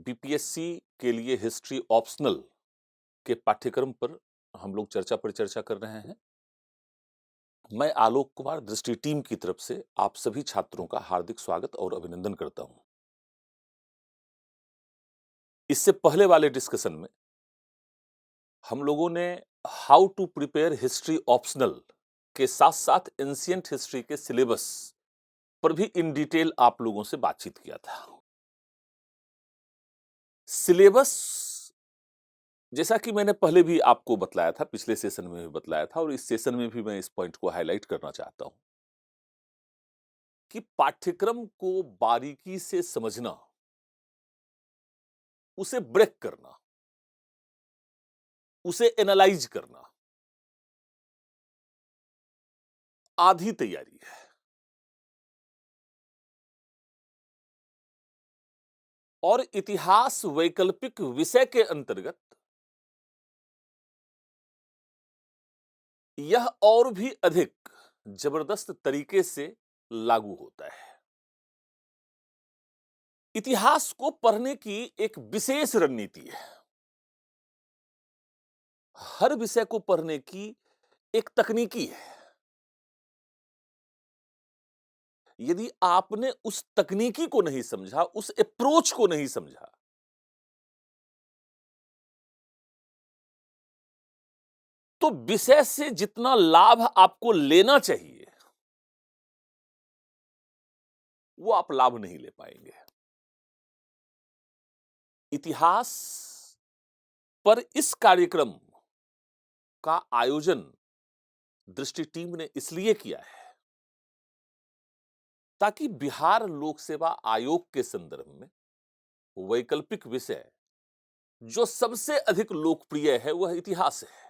BPSC के लिए history optional के पाठ्यक्रम पर हम लोग चर्चा पर चर्चा कर रहे हैं। मैं आलोक कुमार दृष्टि टीम की तरफ से आप सभी छात्रों का हार्दिक स्वागत और अभिनंदन करता हूं। इससे पहले वाले डिस्कशन में हम लोगों ने how to prepare history optional के साथ साथ एंशिएंट हिस्ट्री के सिलेबस पर भी इन डिटेल आप लोगों से बातचीत किया था। सिलेबस जैसा कि मैंने पहले भी आपको बतलाया था, पिछले सेशन में भी बतलाया था और इस सेशन में भी मैं इस पॉइंट को हाईलाइट करना चाहता हूं कि पाठ्यक्रम को बारीकी से समझना, उसे ब्रेक करना, उसे एनालाइज करना आधी तैयारी है। और इतिहास वैकल्पिक विषय के अंतर्गत यह और भी अधिक जबरदस्त तरीके से लागू होता है। इतिहास को पढ़ने की एक विशेष रणनीति है। हर विषय को पढ़ने की एक तकनीकी है। यदि आपने उस तकनीकी को नहीं समझा, उस अप्रोच को नहीं समझा, तो विषय से जितना लाभ आपको लेना चाहिए, वो आप लाभ नहीं ले पाएंगे। इतिहास पर इस कार्यक्रम का आयोजन दृष्टि टीम ने इसलिए किया है ताकि बिहार लोक सेवा आयोग के संदर्भ में वैकल्पिक विषय जो सबसे अधिक लोकप्रिय है वह इतिहास है।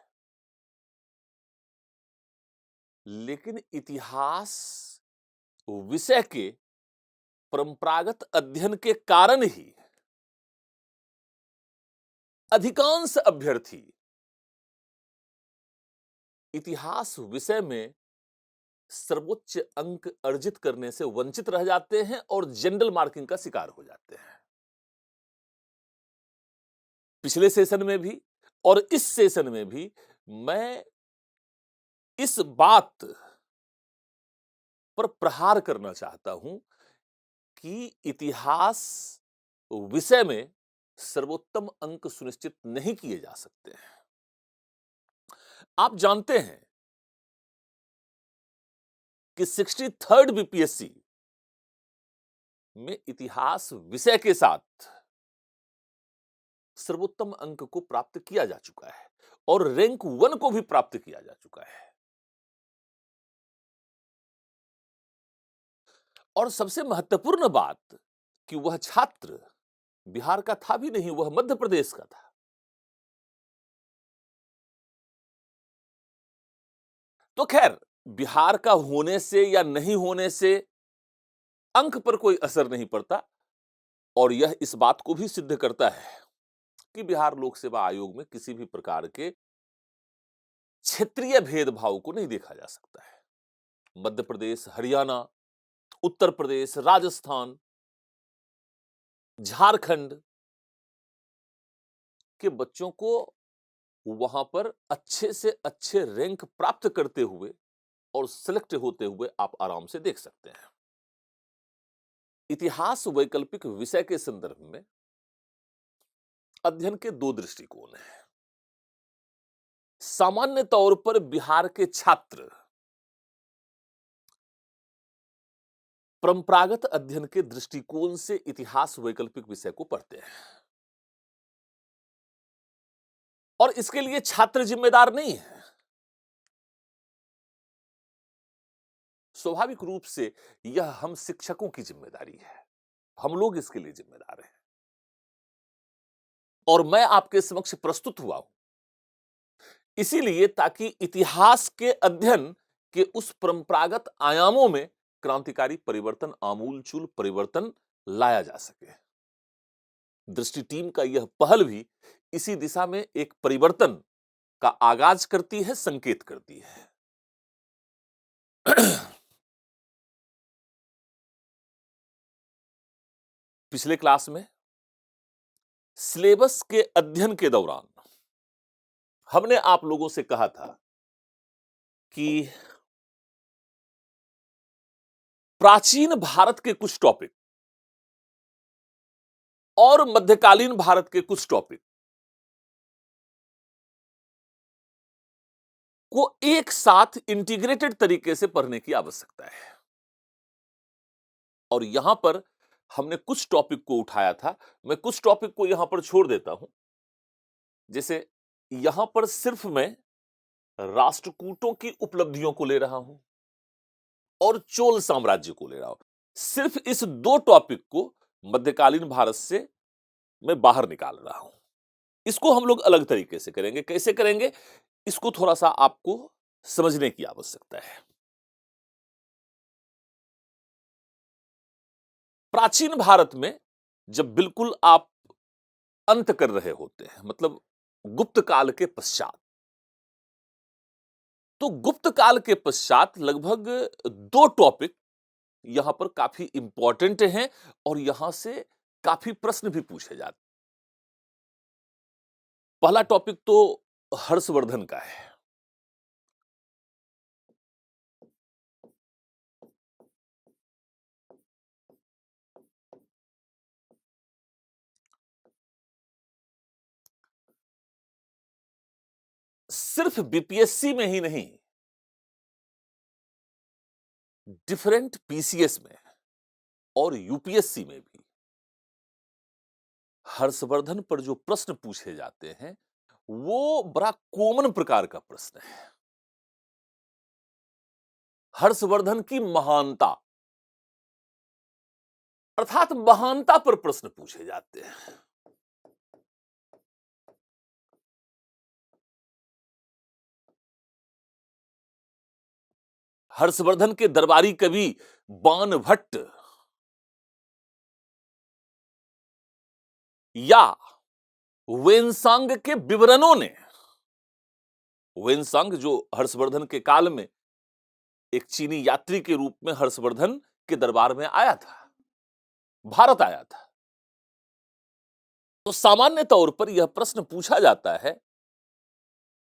लेकिन इतिहास विषय के परंपरागत अध्ययन के कारण ही अधिकांश अभ्यर्थी इतिहास विषय में सर्वोच्च अंक अर्जित करने से वंचित रह जाते हैं और जनरल मार्किंग का शिकार हो जाते हैं। पिछले सेशन में भी और इस सेशन में भी मैं इस बात पर प्रहार करना चाहता हूं कि इतिहास विषय में सर्वोत्तम अंक सुनिश्चित नहीं किए जा सकते हैं। आप जानते हैं कि 63rd बीपीएससी में इतिहास विषय के साथ सर्वोत्तम अंक को प्राप्त किया जा चुका है और रैंक 1 को भी प्राप्त किया जा चुका है। और सबसे महत्वपूर्ण बात कि वह छात्र बिहार का था भी नहीं, वह मध्य प्रदेश का था। तो खैर, बिहार का होने से या नहीं होने से अंक पर कोई असर नहीं पड़ता और यह इस बात को भी सिद्ध करता है कि बिहार लोक सेवा आयोग में किसी भी प्रकार के क्षेत्रीय भेदभाव को नहीं देखा जा सकता है। मध्य प्रदेश, हरियाणा, उत्तर प्रदेश, राजस्थान, झारखंड के बच्चों को वहां पर अच्छे से अच्छे रैंक प्राप्त करते हुए और सिलेक्ट होते हुए आप आराम से देख सकते हैं। इतिहास वैकल्पिक विषय के संदर्भ में अध्ययन के दो दृष्टिकोण हैं। सामान्य तौर पर बिहार के छात्र परंपरागत अध्ययन के दृष्टिकोण से इतिहास वैकल्पिक विषय को पढ़ते हैं और इसके लिए छात्र जिम्मेदार नहीं है। स्वाभाविक रूप से यह हम शिक्षकों की जिम्मेदारी है। हम लोग इसके लिए जिम्मेदार हैं और मैं आपके समक्ष प्रस्तुत हुआ हूं इसीलिए ताकि इतिहास के अध्ययन के उस परंपरागत आयामों में क्रांतिकारी परिवर्तन, आमूलचूल परिवर्तन लाया जा सके। दृष्टि टीम का यह पहल भी इसी दिशा में एक परिवर्तन का आगाज करती है, संकेत करती है। पिछले क्लास में सिलेबस के अध्ययन के दौरान हमने आप लोगों से कहा था कि प्राचीन भारत के कुछ टॉपिक और मध्यकालीन भारत के कुछ टॉपिक को एक साथ इंटीग्रेटेड तरीके से पढ़ने की आवश्यकता है। और यहां पर हमने कुछ टॉपिक को उठाया था। मैं कुछ टॉपिक को यहां पर छोड़ देता हूं। जैसे यहां पर सिर्फ मैं राष्ट्रकूटों की उपलब्धियों को ले रहा हूं और चोल साम्राज्य को ले रहा हूं। सिर्फ इस दो टॉपिक को मध्यकालीन भारत से मैं बाहर निकाल रहा हूं। इसको हम लोग अलग तरीके से करेंगे। कैसे करेंगे, इसको थोड़ा सा आपको समझने की आवश्यकता है। प्राचीन भारत में जब बिल्कुल आप अंत कर रहे होते हैं, मतलब गुप्त काल के पश्चात, तो गुप्त काल के पश्चात लगभग दो टॉपिक यहां पर काफी इंपॉर्टेंट हैं और यहां से काफी प्रश्न भी पूछे जाते हैं। पहला टॉपिक तो हर्षवर्धन का है। सिर्फ बीपीएससी में ही नहीं, डिफरेंट पीसीएस में और यूपीएससी में भी हर्षवर्धन पर जो प्रश्न पूछे जाते हैं वो बड़ा कॉमन प्रकार का प्रश्न है। हर्षवर्धन की महानता, अर्थात महानता पर प्रश्न पूछे जाते हैं। हर्षवर्धन के दरबारी कवि बाणभट्ट या वेनसांग के विवरणों ने, वेनसांग जो हर्षवर्धन के काल में एक चीनी यात्री के रूप में हर्षवर्धन के दरबार में आया था, भारत आया था, तो सामान्य तौर पर यह प्रश्न पूछा जाता है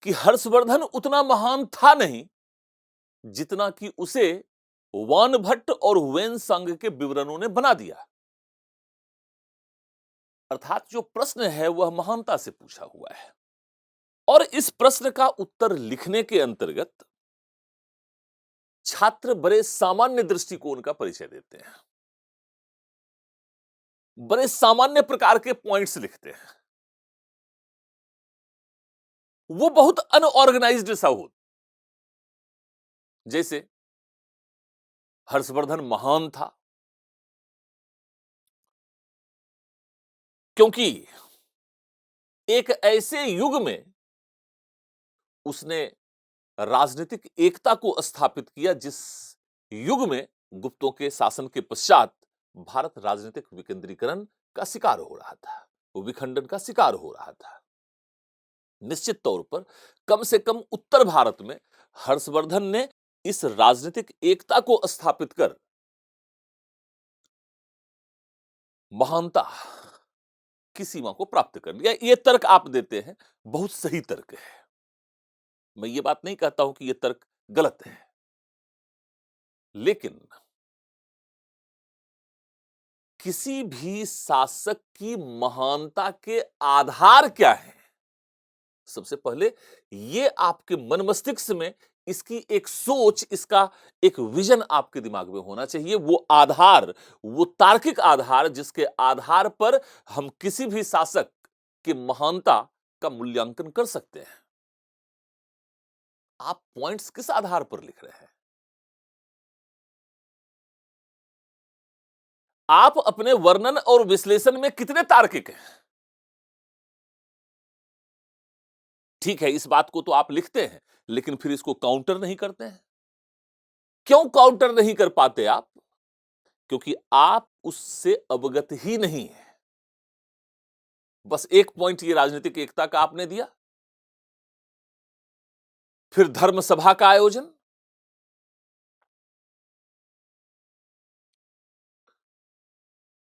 कि हर्षवर्धन उतना महान था नहीं जितना कि उसे वानभट्ट और वेनसांग के विवरणों ने बना दिया। अर्थात जो प्रश्न है वह महानता से पूछा हुआ है और इस प्रश्न का उत्तर लिखने के अंतर्गत छात्र बड़े सामान्य दृष्टिकोण का परिचय देते हैं, बड़े सामान्य प्रकार के पॉइंट्स लिखते हैं। वो बहुत अनऑर्गेनाइज्ड सा हो। जैसे हर्षवर्धन महान था क्योंकि एक ऐसे युग में उसने राजनीतिक एकता को स्थापित किया जिस युग में गुप्तों के शासन के पश्चात भारत राजनीतिक विकेंद्रीकरण का शिकार हो रहा था, विखंडन का शिकार हो रहा था। निश्चित तौर पर कम से कम उत्तर भारत में हर्षवर्धन ने इस राजनीतिक एकता को स्थापित कर महानता की सीमा को प्राप्त कर लिया। यह तर्क आप देते हैं, बहुत सही तर्क है। मैं ये बात नहीं कहता हूं कि यह तर्क गलत है, लेकिन किसी भी शासक की महानता के आधार क्या है, सबसे पहले ये आपके मन मस्तिष्क में इसकी एक सोच, इसका एक विजन आपके दिमाग में होना चाहिए। वो आधार, वो तार्किक आधार जिसके आधार पर हम किसी भी शासक की महानता का मूल्यांकन कर सकते हैं। आप पॉइंट्स किस आधार पर लिख रहे हैं? आप अपने वर्णन और विश्लेषण में कितने तार्किक हैं? ठीक है, इस बात को तो आप लिखते हैं, लेकिन फिर इसको काउंटर नहीं करते हैं। क्यों काउंटर नहीं कर पाते आप? क्योंकि आप उससे अवगत ही नहीं है। बस एक पॉइंट ये राजनीतिक एकता का आपने दिया, फिर धर्म सभा का आयोजन,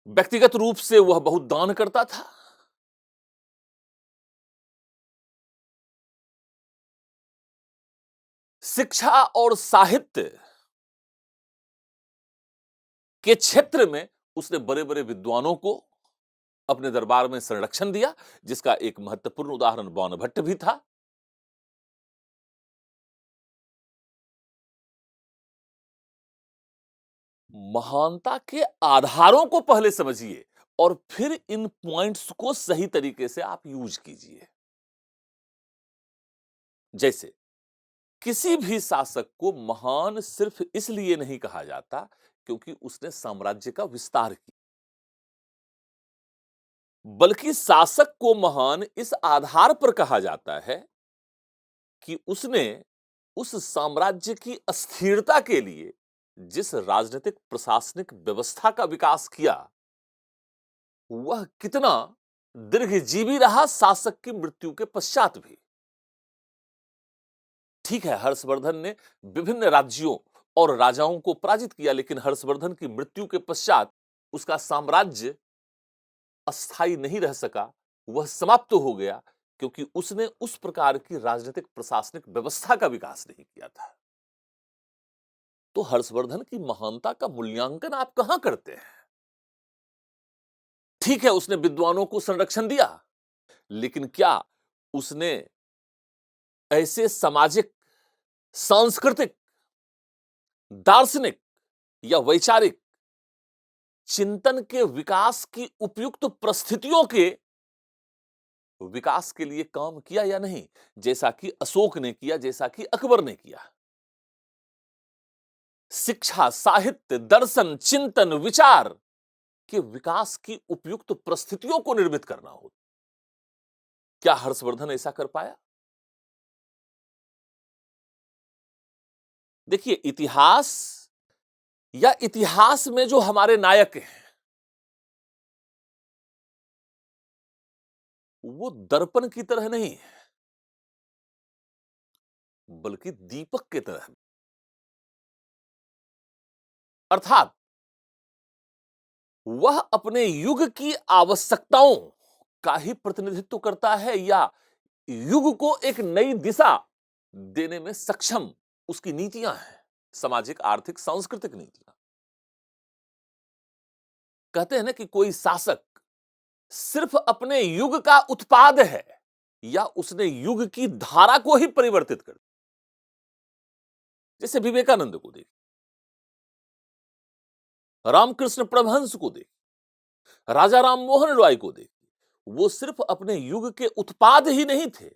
व्यक्तिगत रूप से वह बहुत दान करता था, शिक्षा और साहित्य के क्षेत्र में उसने बड़े-बड़े विद्वानों को अपने दरबार में संरक्षण दिया, जिसका एक महत्वपूर्ण उदाहरण बाणभट्ट भी था। महानता के आधारों को पहले समझिए और फिर इन पॉइंट्स को सही तरीके से आप यूज कीजिए। जैसे किसी भी शासक को महान सिर्फ इसलिए नहीं कहा जाता क्योंकि उसने साम्राज्य का विस्तार किया, बल्कि शासक को महान इस आधार पर कहा जाता है कि उसने उस साम्राज्य की अस्थिरता के लिए जिस राजनीतिक प्रशासनिक व्यवस्था का विकास किया, वह कितना दीर्घजीवी रहा शासक की मृत्यु के पश्चात भी। ठीक है, हर्षवर्धन ने विभिन्न राज्यों और राजाओं को पराजित किया, लेकिन हर्षवर्धन की मृत्यु के पश्चात उसका साम्राज्य अस्थायी नहीं रह सका, वह समाप्त हो गया क्योंकि उसने उस प्रकार की राजनीतिक प्रशासनिक व्यवस्था का विकास नहीं किया था। तो हर्षवर्धन की महानता का मूल्यांकन आप कहां करते हैं? ठीक है, उसने विद्वानों को संरक्षण दिया, लेकिन क्या उसने ऐसे सामाजिक, सांस्कृतिक, दार्शनिक या वैचारिक चिंतन के विकास की उपयुक्त परिस्थितियों के विकास के लिए काम किया या नहीं, जैसा कि अशोक ने किया, जैसा कि अकबर ने किया? शिक्षा, साहित्य, दर्शन, चिंतन, विचार के विकास की उपयुक्त परिस्थितियों को निर्मित करना हो। क्या हर्षवर्धन ऐसा कर पाया? देखिए, इतिहास या इतिहास में जो हमारे नायक हैं, वो दर्पण की तरह नहीं है, बल्कि दीपक की तरह। अर्थात वह अपने युग की आवश्यकताओं का ही प्रतिनिधित्व करता है या युग को एक नई दिशा देने में सक्षम उसकी नीतियां हैं, सामाजिक, आर्थिक, सांस्कृतिक नीतियां। कहते हैं ना कि कोई शासक सिर्फ अपने युग का उत्पाद है या उसने युग की धारा को ही परिवर्तित कर दिया। जैसे विवेकानंद को देखिए, रामकृष्ण परमहंस को देखिए, राजा राम मोहन रॉय को देखिए। वो सिर्फ अपने युग के उत्पाद ही नहीं थे,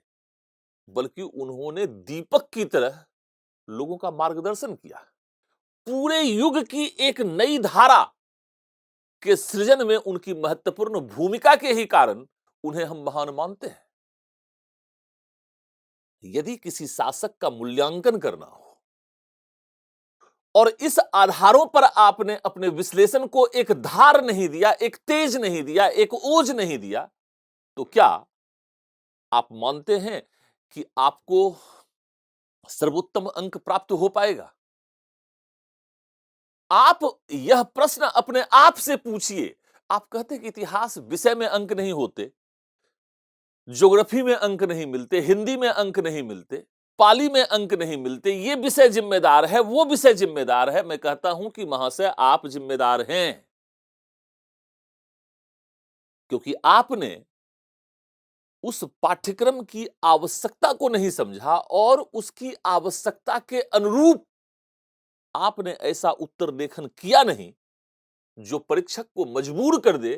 बल्कि उन्होंने दीपक की तरह लोगों का मार्गदर्शन किया। पूरे युग की एक नई धारा के सृजन में उनकी महत्वपूर्ण भूमिका के ही कारण उन्हें हम महान मानते हैं। यदि किसी शासक का मूल्यांकन करना हो और इस आधारों पर आपने अपने विश्लेषण को एक धार नहीं दिया, एक तेज नहीं दिया, एक ओज नहीं दिया, तो क्या आप मानते हैं कि आपको सर्वोत्तम अंक प्राप्त हो पाएगा? आप यह प्रश्न अपने आप से पूछिए। आप कहते हैं कि इतिहास विषय में अंक नहीं होते, ज्योग्राफी में अंक नहीं मिलते, हिंदी में अंक नहीं मिलते, पाली में अंक नहीं मिलते, ये विषय जिम्मेदार है, वो विषय जिम्मेदार है। मैं कहता हूं कि महाशय, आप जिम्मेदार हैं, क्योंकि आपने उस पाठ्यक्रम की आवश्यकता को नहीं समझा और उसकी आवश्यकता के अनुरूप आपने ऐसा उत्तर लेखन किया नहीं जो परीक्षक को मजबूर कर दे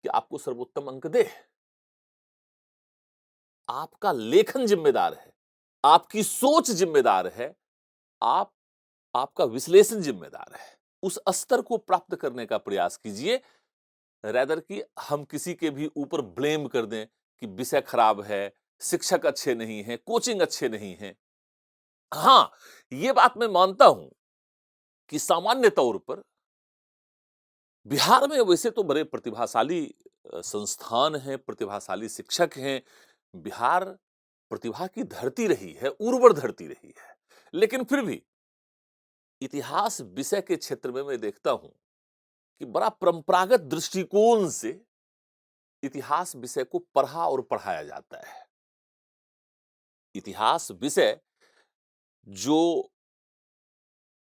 कि आपको सर्वोत्तम अंक दे। आपका लेखन जिम्मेदार है, आपकी सोच जिम्मेदार है, आप आपका विश्लेषण जिम्मेदार है। उस स्तर को प्राप्त करने का प्रयास कीजिए, रेदर कि हम किसी के भी ऊपर ब्लेम कर दें कि विषय खराब है, शिक्षक अच्छे नहीं हैं, कोचिंग अच्छे नहीं हैं। हाँ, ये बात मैं मानता हूं कि सामान्य तौर पर बिहार में वैसे तो बड़े प्रतिभाशाली संस्थान हैं, प्रतिभाशाली शिक्षक हैं। बिहार प्रतिभा की धरती रही है, उर्वर धरती रही है। लेकिन फिर भी इतिहास विषय के क्षेत्र में मैं देखता हूं कि बड़ा परंपरागत दृष्टिकोण से इतिहास विषय को पढ़ा और पढ़ाया जाता है। इतिहास विषय जो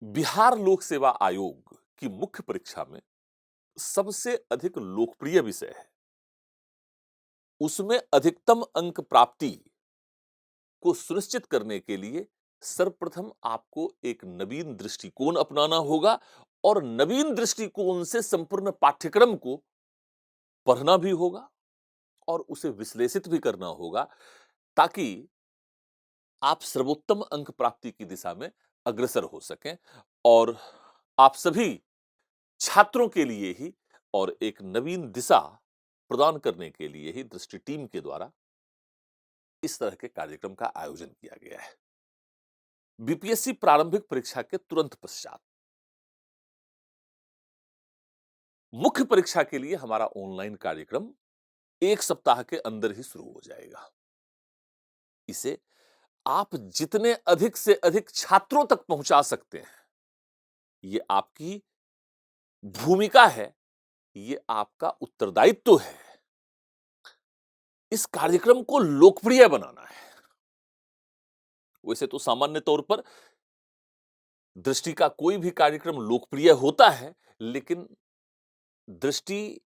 बिहार लोक सेवा आयोग की मुख्य परीक्षा में सबसे अधिक लोकप्रिय विषय है, उसमें अधिकतम अंक प्राप्ति को सुनिश्चित करने के लिए सर्वप्रथम आपको एक नवीन दृष्टिकोण अपनाना होगा और नवीन दृष्टिकोण से संपूर्ण पाठ्यक्रम को पढ़ना भी होगा और उसे विश्लेषित भी करना होगा, ताकि आप सर्वोत्तम अंक प्राप्ति की दिशा में अग्रसर हो सकें और आप सभी छात्रों के लिए ही और एक नवीन दिशा प्रदान करने के लिए ही दृष्टि टीम के द्वारा इस तरह के कार्यक्रम का आयोजन किया गया है। बीपीएससी प्रारंभिक परीक्षा के तुरंत पश्चात मुख्य परीक्षा के लिए हमारा ऑनलाइन कार्यक्रम 1 सप्ताह के अंदर ही शुरू हो जाएगा। इसे आप जितने अधिक से अधिक छात्रों तक पहुंचा सकते हैं, ये आपकी भूमिका है, ये आपका उत्तरदायित्व है। इस कार्यक्रम को लोकप्रिय बनाना है। वैसे तो सामान्य तौर पर दृष्टि का कोई भी कार्यक्रम लोकप्रिय होता है, लेकिन दृष्टि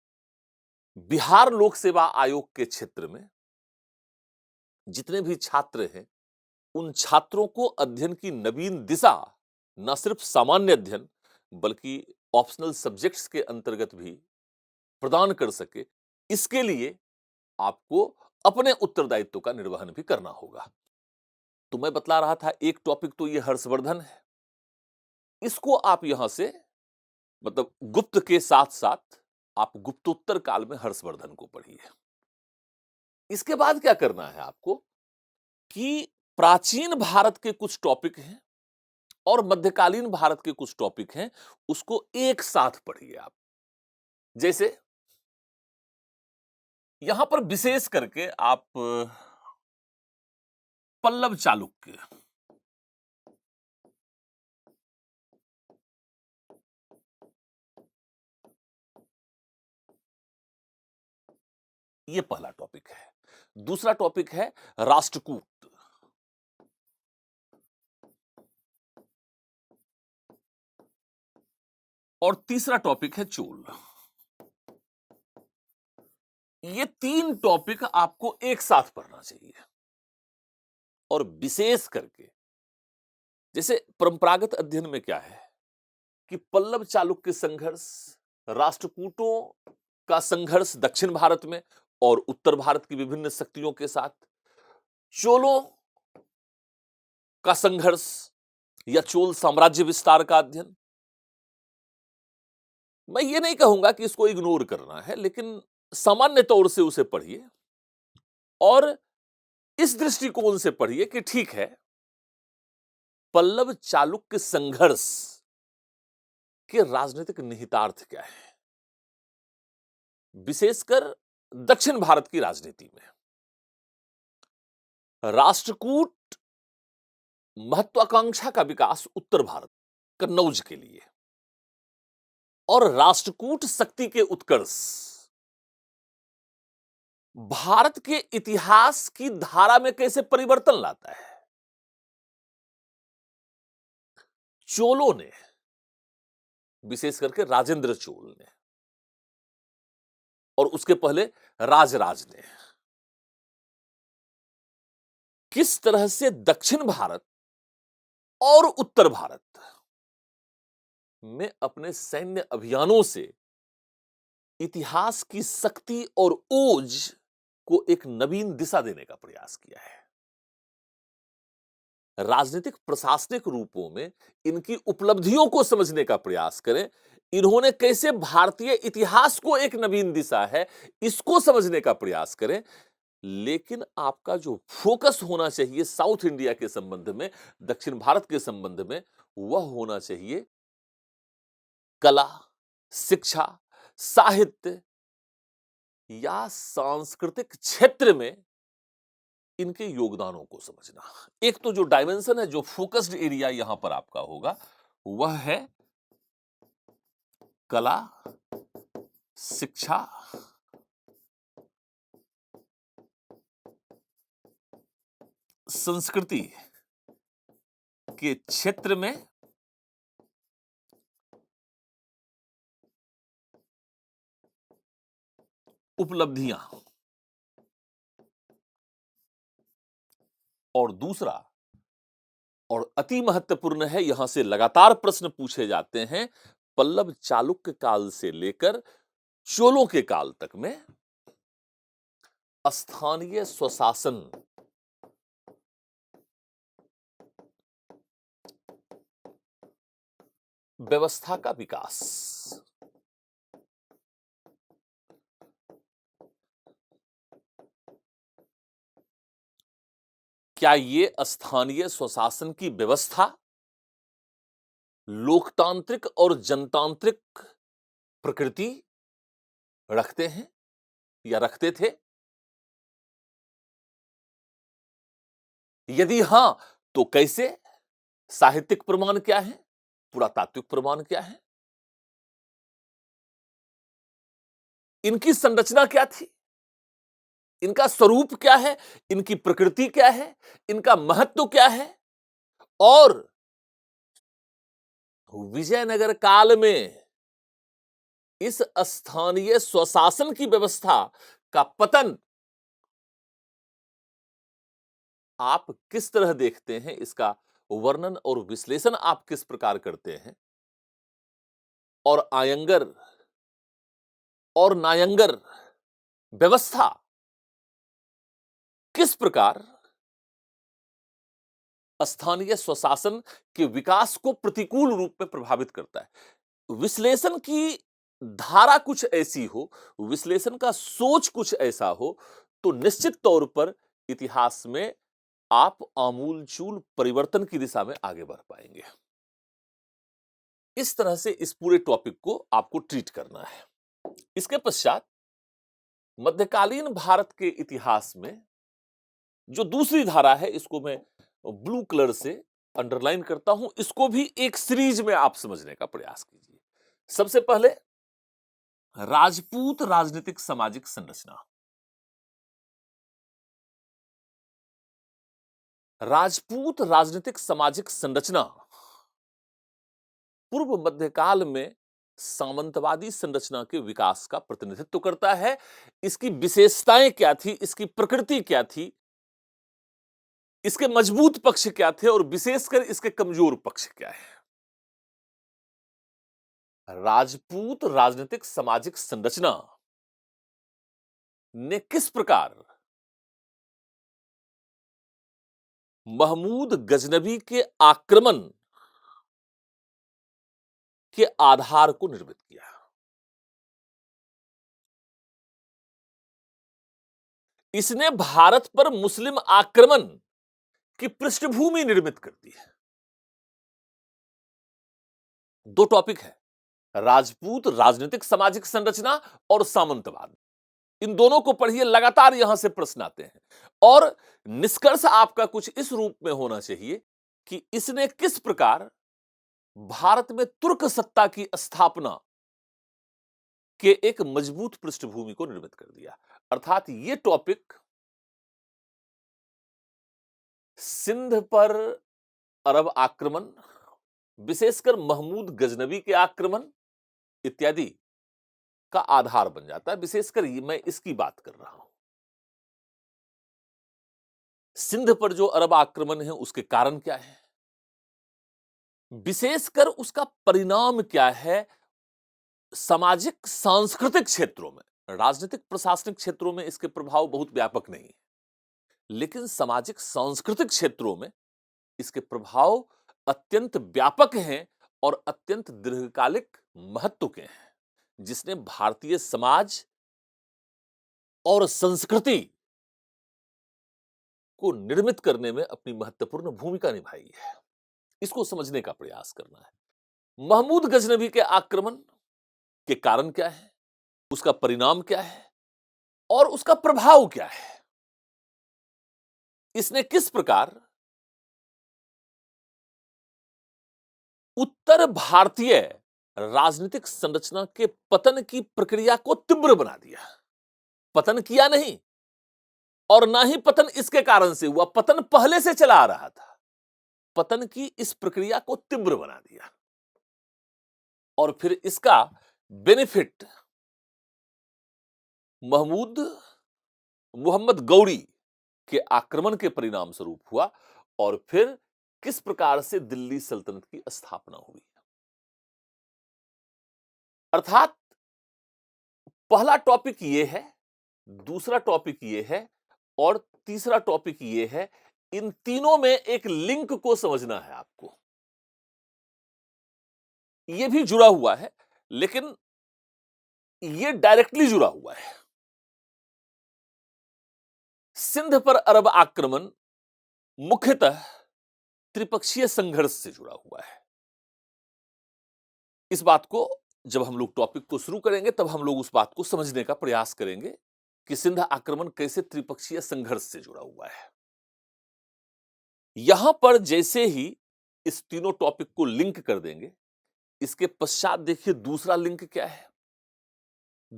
बिहार लोक सेवा आयोग के क्षेत्र में जितने भी छात्र हैं, उन छात्रों को अध्ययन की नवीन दिशा न सिर्फ सामान्य अध्ययन बल्कि ऑप्शनल सब्जेक्ट्स के अंतर्गत भी प्रदान कर सके, इसके लिए आपको अपने उत्तरदायित्व का निर्वहन भी करना होगा। तो मैं बतला रहा था, एक टॉपिक तो ये हर्षवर्धन है, इसको आप यहां से मतलब गुप्त के साथ साथ आप गुप्तोत्तर काल में हर्षवर्धन को पढ़िए। इसके बाद क्या करना है आपको कि प्राचीन भारत के कुछ टॉपिक हैं और मध्यकालीन भारत के कुछ टॉपिक हैं, उसको एक साथ पढ़िए आप। जैसे यहां पर विशेष करके आप पल्लव चालुक्य, ये पहला टॉपिक है। दूसरा टॉपिक है राष्ट्रकूट, और तीसरा टॉपिक है चोल। ये 3 टॉपिक आपको एक साथ पढ़ना चाहिए। और विशेष करके जैसे परंपरागत अध्ययन में क्या है कि पल्लव चालुक्य संघर्ष, राष्ट्रकूटों का संघर्ष दक्षिण भारत में और उत्तर भारत की विभिन्न शक्तियों के साथ, चोलों का संघर्ष या चोल साम्राज्य विस्तार का अध्ययन। मैं ये नहीं कहूंगा कि इसको इग्नोर करना है, लेकिन सामान्य तौर से उसे पढ़िए और इस दृष्टिकोण से पढ़िए कि ठीक है, पल्लव चालुक्य संघर्ष के राजनीतिक निहितार्थ क्या है, विशेषकर दक्षिण भारत की राजनीति में। राष्ट्रकूट महत्वाकांक्षा का विकास उत्तर भारत, कन्नौज के लिए, और राष्ट्रकूट शक्ति के उत्कर्ष भारत के इतिहास की धारा में कैसे परिवर्तन लाता है। चोलों ने, विशेष करके राजेंद्र चोल ने और उसके पहले राजराज ने, किस तरह से दक्षिण भारत और उत्तर भारत में अपने सैन्य अभियानों से इतिहास की शक्ति और ओज को एक नवीन दिशा देने का प्रयास किया है। राजनीतिक प्रशासनिक रूपों में इनकी उपलब्धियों को समझने का प्रयास करें। इन्होंने कैसे भारतीय इतिहास को एक नवीन दिशा है, इसको समझने का प्रयास करें। लेकिन आपका जो फोकस होना चाहिए साउथ इंडिया के संबंध में, दक्षिण भारत के संबंध में, वह होना चाहिए कला, शिक्षा, साहित्य या सांस्कृतिक क्षेत्र में इनके योगदानों को समझना। एक तो जो डायमेंशन है, जो फोकस्ड एरिया यहां पर आपका होगा, वह है कला, शिक्षा, संस्कृति के क्षेत्र में उपलब्धियां, और दूसरा और अति महत्वपूर्ण है, यहां से लगातार प्रश्न पूछे जाते हैं, पल्लव चालुक्य काल से लेकर चोलों के काल तक में स्थानीय स्वशासन व्यवस्था का विकास। क्या ये स्थानीय स्वशासन की व्यवस्था लोकतांत्रिक और जनतांत्रिक प्रकृति रखते हैं या रखते थे? यदि हां, तो कैसे? साहित्यिक प्रमाण क्या है? पुरातात्विक प्रमाण क्या है? इनकी संरचना क्या थी? इनका स्वरूप क्या है? इनकी प्रकृति क्या है? इनका महत्व क्या है? और विजयनगर काल में इस स्थानीय स्वशासन की व्यवस्था का पतन आप किस तरह देखते हैं? इसका वर्णन और विश्लेषण आप किस प्रकार करते हैं? और आयंगर और नायंगर व्यवस्था किस प्रकार स्थानीय स्वशासन के विकास को प्रतिकूल रूप में प्रभावित करता है? विश्लेषण की धारा कुछ ऐसी हो, विश्लेषण का सोच कुछ ऐसा हो, तो निश्चित तौर पर इतिहास में आप आमूलचूल परिवर्तन की दिशा में आगे बढ़ पाएंगे। इस तरह से इस पूरे टॉपिक को आपको ट्रीट करना है। इसके पश्चात मध्यकालीन भारत के इतिहास में जो दूसरी धारा है, इसको मैं ब्लू कलर से अंडरलाइन करता हूं, इसको भी एक सीरीज में आप समझने का प्रयास कीजिए। सबसे पहले राजपूत राजनीतिक सामाजिक संरचना। राजपूत राजनीतिक सामाजिक संरचना पूर्व मध्यकाल में सामंतवादी संरचना के विकास का प्रतिनिधित्व करता है। इसकी विशेषताएं क्या थी, इसकी प्रकृति क्या थी, इसके मजबूत पक्ष क्या थे और विशेषकर इसके कमजोर पक्ष क्या है। राजपूत राजनीतिक सामाजिक संरचना ने किस प्रकार महमूद गजनबी के आक्रमण के आधार को निर्मित किया। इसने भारत पर मुस्लिम आक्रमण की पृष्ठभूमि निर्मित कर दी है। दो टॉपिक है, राजपूत राजनीतिक सामाजिक संरचना और सामंतवाद। इन दोनों को पढ़िए, लगातार यहां से प्रश्न आते हैं और निष्कर्ष आपका कुछ इस रूप में होना चाहिए कि इसने किस प्रकार भारत में तुर्क सत्ता की स्थापना के एक मजबूत पृष्ठभूमि को निर्मित कर दिया। अर्थात यह टॉपिक सिंध पर अरब आक्रमण, विशेषकर महमूद गजनबी के आक्रमण इत्यादि का आधार बन जाता है। विशेषकर मैं इसकी बात कर रहा हूं। सिंध पर जो अरब आक्रमण है उसके कारण क्या है, विशेषकर उसका परिणाम क्या है सामाजिक सांस्कृतिक क्षेत्रों में। राजनीतिक प्रशासनिक क्षेत्रों में इसके प्रभाव बहुत व्यापक नहीं है, लेकिन सामाजिक सांस्कृतिक क्षेत्रों में इसके प्रभाव अत्यंत व्यापक हैं और अत्यंत दीर्घकालिक महत्व के हैं, जिसने भारतीय समाज और संस्कृति को निर्मित करने में अपनी महत्वपूर्ण भूमिका निभाई है। इसको समझने का प्रयास करना है। महमूद गजनबी के आक्रमण के कारण क्या है, उसका परिणाम क्या है और उसका प्रभाव क्या है। इसने किस प्रकार उत्तर भारतीय राजनीतिक संरचना के पतन की प्रक्रिया को तीव्र बना दिया। पतन किया नहीं और ना ही पतन इसके कारण से हुआ, पतन पहले से चला आ रहा था। पतन की इस प्रक्रिया को तीव्र बना दिया और फिर इसका बेनिफिट महमूद मोहम्मद गौरी के आक्रमण के परिणाम स्वरूप हुआ और फिर किस प्रकार से दिल्ली सल्तनत की स्थापना हुई। अर्थात पहला टॉपिक ये है, दूसरा टॉपिक ये है और तीसरा टॉपिक ये है। इन तीनों में एक लिंक को समझना है आपको। ये भी जुड़ा हुआ है लेकिन ये डायरेक्टली जुड़ा हुआ है। सिंध पर अरब आक्रमण मुख्यतः त्रिपक्षीय संघर्ष से जुड़ा हुआ है। इस बात को जब हम लोग टॉपिक को शुरू करेंगे तब हम लोग उस बात को समझने का प्रयास करेंगे कि सिंध आक्रमण कैसे त्रिपक्षीय संघर्ष से जुड़ा हुआ है। यहां पर जैसे ही इस तीनों टॉपिक को लिंक कर देंगे, इसके पश्चात देखिए दूसरा लिंक क्या है।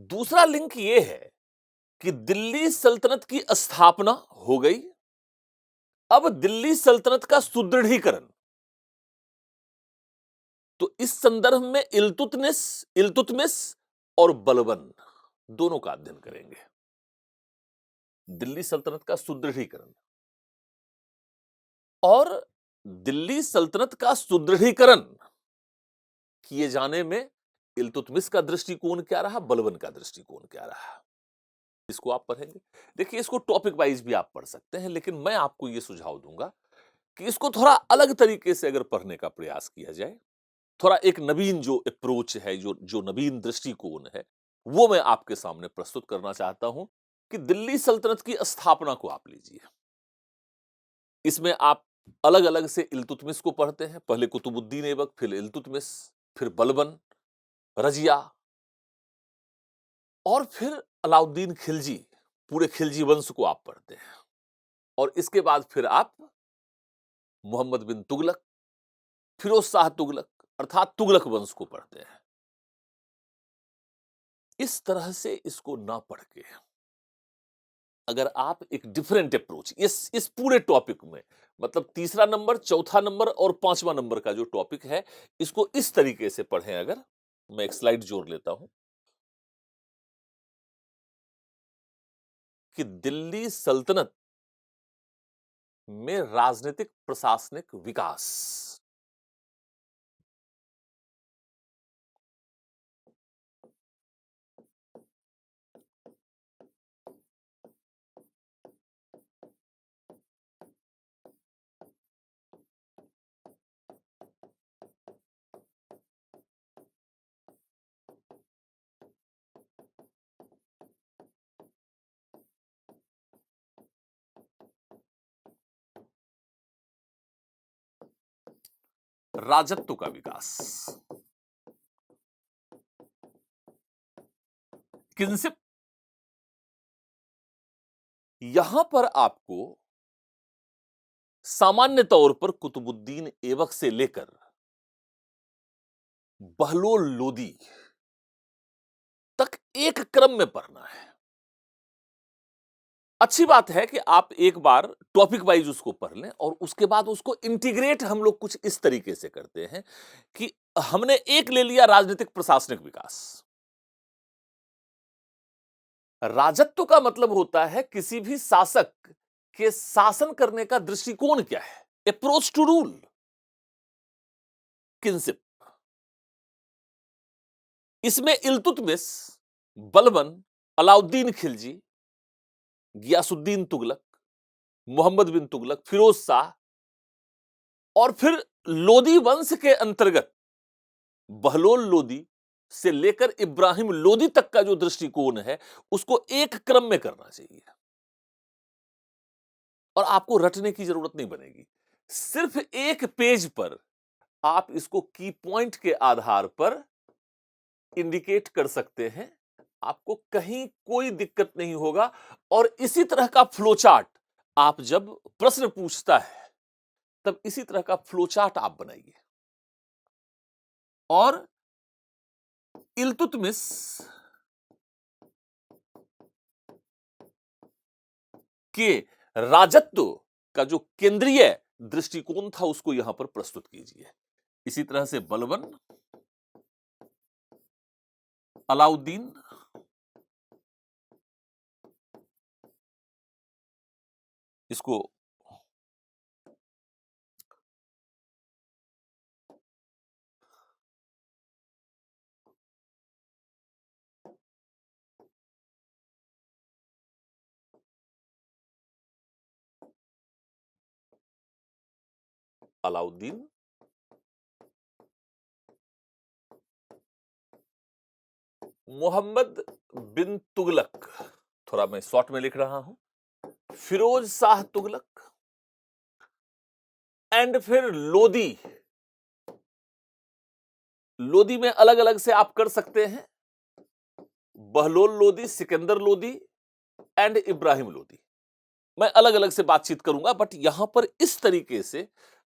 दूसरा लिंक यह है कि दिल्ली सल्तनत की स्थापना हो गई। अब दिल्ली सल्तनत का सुदृढ़ीकरण, तो इस संदर्भ में इल्तुतमिश और बलबन दोनों का अध्ययन करेंगे। दिल्ली सल्तनत का सुदृढ़ीकरण और दिल्ली सल्तनत का सुदृढ़ीकरण किए जाने में इल्तुतमिश का दृष्टिकोण क्या रहा, बलबन का दृष्टिकोण क्या रहा, इसको आप पढ़ेंगे। देखिए इसको टॉपिक वाइज भी आप पढ़ सकते हैं लेकिन मैं आपको यह सुझाव दूंगा कि इसको थोड़ा अलग तरीके से अगर पढ़ने का प्रयास किया जाए, थोड़ा एक नवीन जो अप्रोच है, जो नवीन दृष्टिकोण है, वो मैं आपके सामने प्रस्तुत करना चाहता हूं कि दिल्ली सल्तनत की स्थापना को आप लीजिए। इसमें आप अलग अलग से इल्तुतमिश को पढ़ते हैं, पहले कुतुबुद्दीन ऐबक, फिर इल्तुतमिश, फिर बलबन, रजिया और फिर अलाउद्दीन खिलजी, पूरे खिलजी वंश को आप पढ़ते हैं और इसके बाद फिर आप मोहम्मद बिन तुगलक, फिरोज शाह तुगलक अर्थात तुगलक वंश को पढ़ते हैं। इस तरह से इसको ना पढ़ के अगर आप एक डिफरेंट अप्रोच इस पूरे टॉपिक में, मतलब तीसरा नंबर, चौथा नंबर और पांचवा नंबर का जो टॉपिक है, इसको इस तरीके से पढ़ें। अगर मैं एक स्लाइड जोड़ लेता हूं कि दिल्ली सल्तनत में राजनीतिक प्रशासनिक विकास, राजत्व का विकास, किंसिप, यहां पर आपको सामान्य तौर पर कुतुबुद्दीन ऐबक से लेकर बहलोल लोदी तक एक क्रम में पढ़ना है। अच्छी बात है कि आप एक बार टॉपिक वाइज उसको पढ़ लें और उसके बाद उसको इंटीग्रेट हम लोग कुछ इस तरीके से करते हैं कि हमने एक ले लिया राजनीतिक प्रशासनिक विकास। राजत्व का मतलब होता है किसी भी शासक के शासन करने का दृष्टिकोण क्या है, अप्रोच टू रूल। किंसिप, इसमें इल्तुतमिश, बलबन, अलाउद्दीन खिलजी, गियासुद्दीन तुगलक, मोहम्मद बिन तुगलक, फिरोज शाह और फिर लोदी वंश के अंतर्गत बहलोल लोदी से लेकर इब्राहिम लोदी तक का जो दृष्टिकोण है उसको एक क्रम में करना चाहिए और आपको रटने की जरूरत नहीं बनेगी। सिर्फ एक पेज पर आप इसको की पॉइंट के आधार पर इंडिकेट कर सकते हैं, आपको कहीं कोई दिक्कत नहीं होगा। और इसी तरह का फ्लोचार्ट आप जब प्रश्न पूछता है तब इसी तरह का फ्लोचार्ट आप बनाइए। और इल्तुतमिश के राजत्व का जो केंद्रीय दृष्टिकोण था उसको यहां पर प्रस्तुत कीजिए। इसी तरह से बलबन, अलाउद्दीन, इसको अलाउद्दीन, मोहम्मद बिन तुगलक, थोड़ा मैं शॉर्ट में लिख रहा हूं, फिरोज शाह तुगलक, एंड फिर लोदी। लोदी में अलग अलग से आप कर सकते हैं, बहलोल लोदी, सिकंदर लोदी एंड इब्राहिम लोदी। मैं अलग अलग से बातचीत करूंगा, बट यहां पर इस तरीके से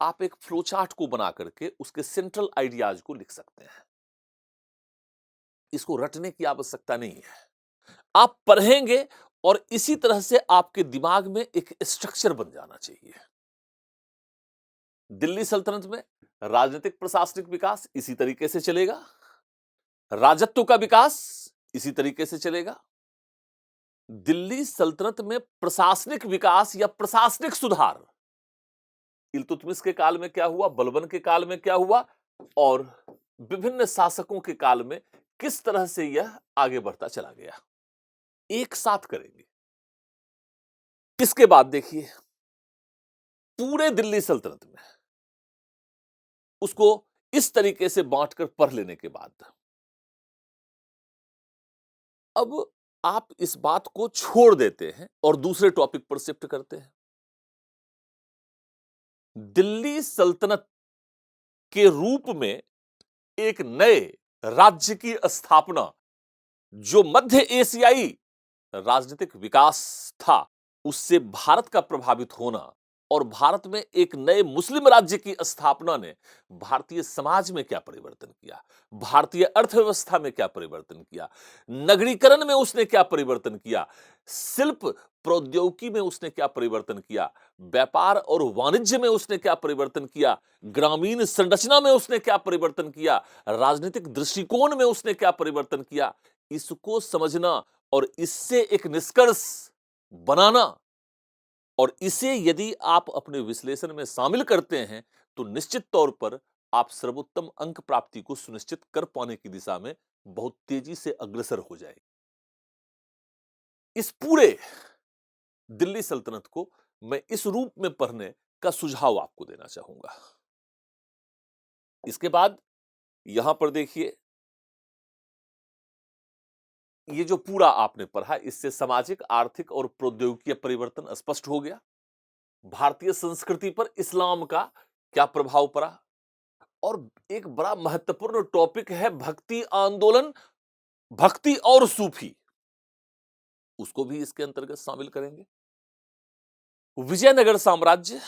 आप एक फ्लो चार्ट को बना करके उसके सेंट्रल आइडियाज को लिख सकते हैं। इसको रटने की आवश्यकता नहीं है, आप पढ़ेंगे और इसी तरह से आपके दिमाग में एक स्ट्रक्चर बन जाना चाहिए। दिल्ली सल्तनत में राजनीतिक प्रशासनिक विकास इसी तरीके से चलेगा, राजत्व का विकास इसी तरीके से चलेगा। दिल्ली सल्तनत में प्रशासनिक विकास या प्रशासनिक सुधार इल्तुतमिश के काल में क्या हुआ, बलबन के काल में क्या हुआ, और विभिन्न शासकों के काल में किस तरह से यह आगे बढ़ता चला गया, एक साथ करेंगे। इसके बाद देखिए, पूरे दिल्ली सल्तनत में उसको इस तरीके से बांटकर पढ़ लेने के बाद अब आप इस बात को छोड़ देते हैं और दूसरे टॉपिक पर शिफ्ट करते हैं। दिल्ली सल्तनत के रूप में एक नए राज्य की स्थापना, जो मध्य एशियाई राजनीतिक विकास था, उससे भारत का प्रभावित होना और भारत में एक नए मुस्लिम राज्य की स्थापना ने भारतीय समाज में क्या परिवर्तन किया, भारतीय अर्थव्यवस्था में क्या परिवर्तन किया, नगरीकरण में उसने क्या परिवर्तन किया, शिल्प प्रौद्योगिकी में उसने क्या परिवर्तन किया, व्यापार और वाणिज्य में उसने क्या परिवर्तन किया, ग्रामीण संरचना में उसने क्या परिवर्तन किया, राजनीतिक दृष्टिकोण में उसने क्या परिवर्तन किया, इसको समझना और इससे एक निष्कर्ष बनाना, और इसे यदि आप अपने विश्लेषण में शामिल करते हैं तो निश्चित तौर पर आप सर्वोत्तम अंक प्राप्ति को सुनिश्चित कर पाने की दिशा में बहुत तेजी से अग्रसर हो जाएगी। इस पूरे दिल्ली सल्तनत को मैं इस रूप में पढ़ने का सुझाव आपको देना चाहूंगा। इसके बाद यहां पर देखिए, ये जो पूरा आपने पढ़ा, इससे सामाजिक, आर्थिक और प्रौद्योगिकीय परिवर्तन स्पष्ट हो गया। भारतीय संस्कृति पर इस्लाम का क्या प्रभाव पड़ा, और एक बड़ा महत्वपूर्ण टॉपिक है भक्ति आंदोलन, भक्ति और सूफी, उसको भी इसके अंतर्गत शामिल करेंगे। विजयनगर साम्राज्य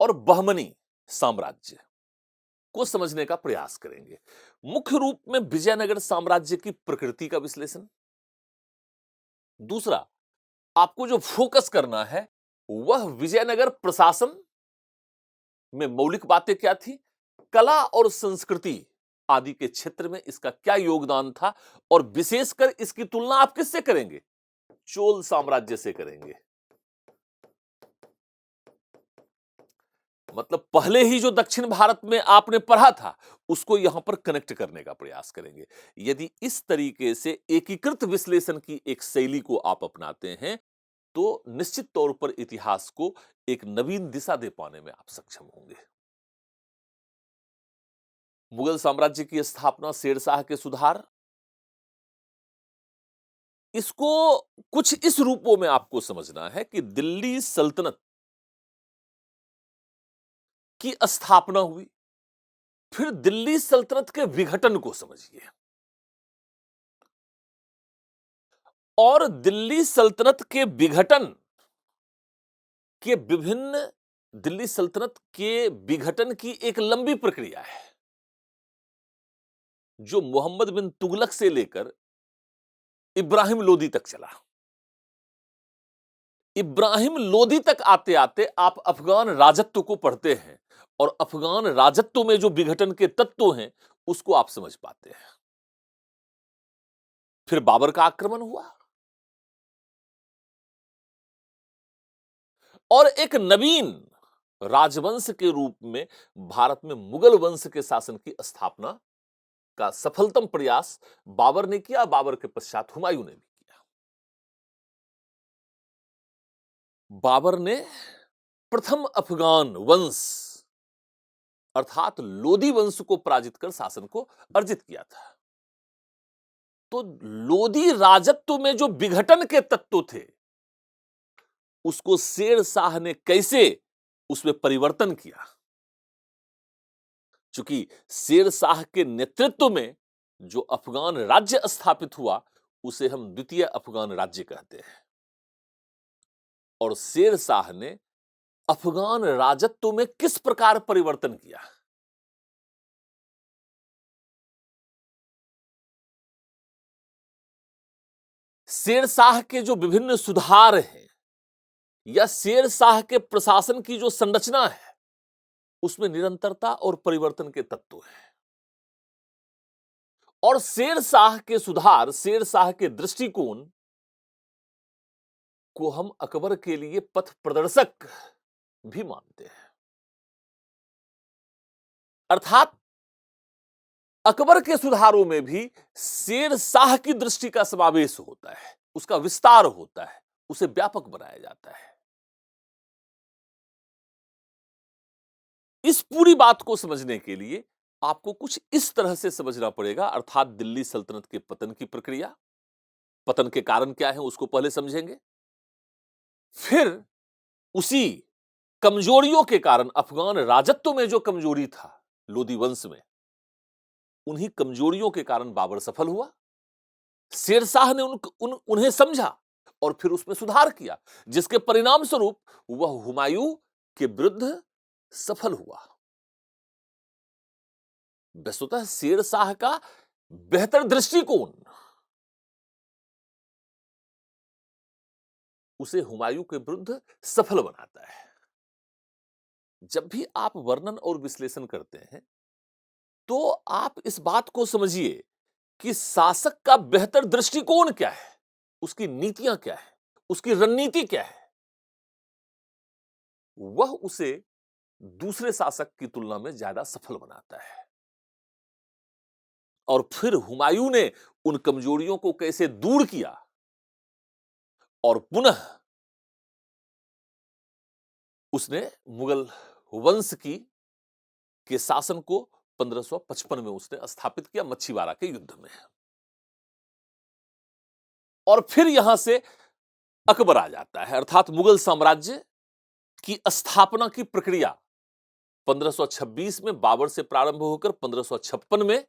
और बहमनी साम्राज्य को समझने का प्रयास करेंगे। मुख्य रूप में विजयनगर साम्राज्य की प्रकृति का विश्लेषण। दूसरा, आपको जो फोकस करना है वह विजयनगर प्रशासन में मौलिक बातें क्या थी, कला और संस्कृति आदि के क्षेत्र में इसका क्या योगदान था, और विशेषकर इसकी तुलना आप किससे करेंगे, चोल साम्राज्य से करेंगे। मतलब पहले ही जो दक्षिण भारत में आपने पढ़ा था उसको यहां पर कनेक्ट करने का प्रयास करेंगे। यदि इस तरीके से एकीकृत विश्लेषण की एक शैली को आप अपनाते हैं तो निश्चित तौर पर इतिहास को एक नवीन दिशा दे पाने में आप सक्षम होंगे। मुगल साम्राज्य की स्थापना, शेरशाह के सुधार, इसको कुछ इस रूपों में आपको समझना है कि दिल्ली सल्तनत की स्थापना हुई, फिर दिल्ली सल्तनत के विघटन को समझिए, और दिल्ली सल्तनत के विघटन के विभिन्न, दिल्ली सल्तनत के विघटन की एक लंबी प्रक्रिया है जो मोहम्मद बिन तुगलक से लेकर इब्राहिम लोदी तक चला। इब्राहिम लोदी तक आते आते आप अफगान राजत्व को पढ़ते हैं और अफगान राजत्व में जो विघटन के तत्व हैं उसको आप समझ पाते हैं। फिर बाबर का आक्रमण हुआ और एक नवीन राजवंश के रूप में भारत में मुगल वंश के शासन की स्थापना का सफलतम प्रयास बाबर ने किया, बाबर के पश्चात हुमायूं ने भी किया। बाबर ने प्रथम अफगान वंश अर्थात लोदी वंश को पराजित कर शासन को अर्जित किया था। तो लोदी राजत्व में जो विघटन के तत्व थे उसको शेर शाह ने कैसे उसमें परिवर्तन किया। चूंकि शेर शाह के नेतृत्व में जो अफगान राज्य स्थापित हुआ उसे हम द्वितीय अफगान राज्य कहते हैं और शेर शाह ने अफगान राजत्व में किस प्रकार परिवर्तन किया। शेर शाह के जो विभिन्न सुधार हैं या शेर शाह के प्रशासन की जो संरचना है उसमें निरंतरता और परिवर्तन के तत्व हैं और शेर शाह के सुधार, शेर शाह के दृष्टिकोण को हम अकबर के लिए पथ प्रदर्शक भी मानते हैं। अर्थात अकबर के सुधारों में भी शेर शाह की दृष्टि का समावेश होता है, उसका विस्तार होता है, उसे व्यापक बनाया जाता है। इस पूरी बात को समझने के लिए आपको कुछ इस तरह से समझना पड़ेगा, अर्थात दिल्ली सल्तनत के पतन की प्रक्रिया, पतन के कारण क्या है उसको पहले समझेंगे, फिर उसी कमजोरियों के कारण अफगान राजत्व में जो कमजोरी था लोदी वंश में, उन्हीं कमजोरियों के कारण बाबर सफल हुआ। शेरशाह ने उन्हें समझा और फिर उसमें सुधार किया जिसके परिणाम स्वरूप वह हुमायूं के विरुद्ध सफल हुआ। वस्तुतः शेरशाह का बेहतर दृष्टिकोण उसे हुमायूं के विरुद्ध सफल बनाता है। जब भी आप वर्णन और विश्लेषण करते हैं तो आप इस बात को समझिए कि शासक का बेहतर दृष्टिकोण क्या है, उसकी नीतियां क्या है, उसकी रणनीति क्या है, वह उसे दूसरे शासक की तुलना में ज्यादा सफल बनाता है। और फिर हुमायूं ने उन कमजोरियों को कैसे दूर किया और पुनः उसने मुगल वंश की के शासन को 1555 में उसने स्थापित किया मच्छीवाड़ा के युद्ध में। और फिर यहां से अकबर आ जाता है, अर्थात मुगल साम्राज्य की स्थापना की प्रक्रिया 1526 में बाबर से प्रारंभ होकर 1556 में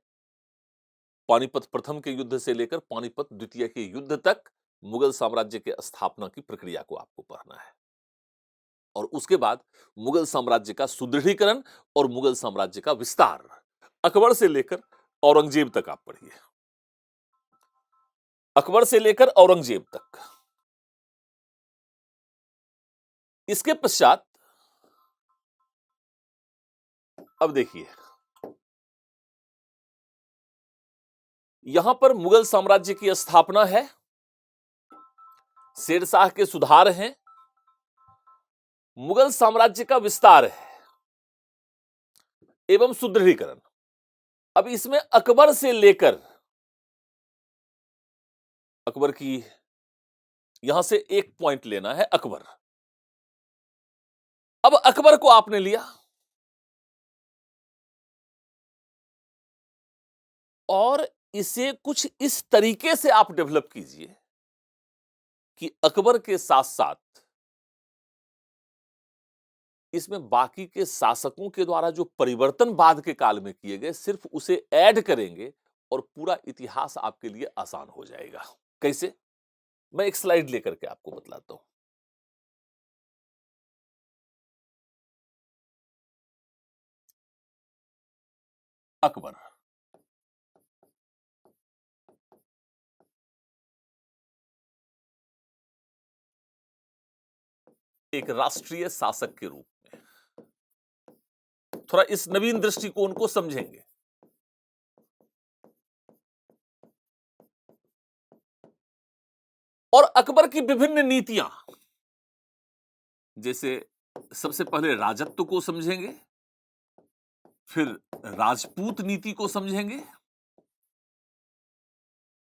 पानीपत प्रथम के युद्ध से लेकर पानीपत द्वितीय के युद्ध तक मुगल साम्राज्य के स्थापना की प्रक्रिया को आपको पढ़ना है। और उसके बाद मुगल साम्राज्य का सुदृढ़ीकरण और मुगल साम्राज्य का विस्तार अकबर से लेकर औरंगजेब तक आप पढ़िए। अकबर से लेकर औरंगजेब तक। इसके पश्चात अब देखिए यहां पर मुगल साम्राज्य की स्थापना है, शेरशाह के सुधार हैं, मुगल साम्राज्य का विस्तार है एवं सुदृढ़ीकरण। अब इसमें अकबर से लेकर अकबर की यहां से एक पॉइंट लेना है, अकबर। अब अकबर को आपने लिया और इसे कुछ इस तरीके से आप डेवलप कीजिए कि अकबर के साथ साथ इसमें बाकी के शासकों के द्वारा जो परिवर्तन बाद के काल में किए गए सिर्फ उसे ऐड करेंगे और पूरा इतिहास आपके लिए आसान हो जाएगा। कैसे? मैं एक स्लाइड लेकर के आपको बतलाता हूं। अकबर एक राष्ट्रीय शासक के रूप में। थोड़ा इस नवीन दृष्टिकोण को समझेंगे। और अकबर की विभिन्न नीतियां, जैसे सबसे पहले राजत्व को समझेंगे, फिर राजपूत नीति को समझेंगे,